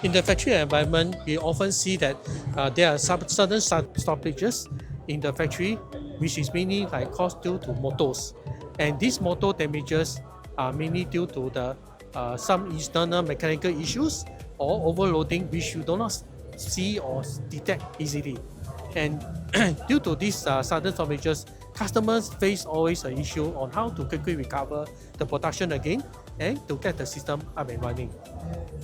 In the factory environment, we often see that there are certain stoppages in the factory, which is mainly like caused due to motors. And these motor damages are mainly due to the some external mechanical issues or overloading, which you do not see or detect easily. And due to these sudden stoppages, customers face always an issue on how to quickly recover the production again and to get the system up and running.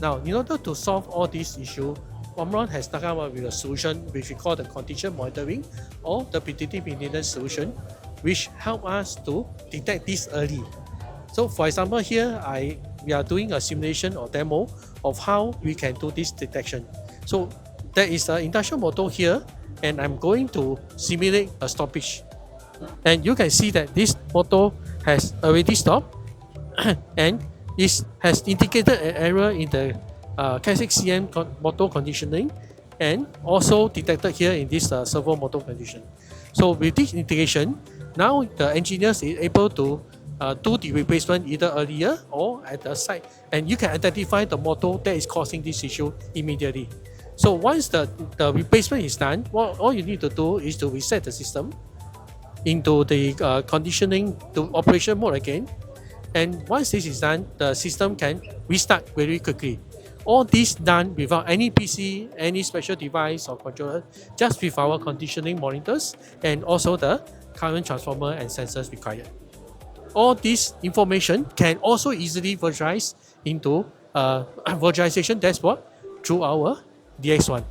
Now, in order to solve all these issues, OMRON has come up with a solution which we call the condition monitoring or the predictive maintenance solution, which help us to detect this early. So, for example, here we are doing a simulation or demo of how we can do this detection. So, there is an industrial motor here, and I'm going to simulate a stoppage. And you can see that this motor has already stopped and it has indicated an error in the K6CM motor conditioning and also detected here in this servo motor condition. So with this integration, now the engineers is able to do the replacement either earlier or at the site, and you can identify the motor that is causing this issue immediately. So once the replacement is done, all you need to do is to reset the system into the conditioning to operation mode again. And once this is done, the system can restart very quickly. All this done without any PC, any special device or controller, just with our conditioning monitors and also the current transformer and sensors required. All this information can also easily virtualize into a virtualization dashboard through our DX1.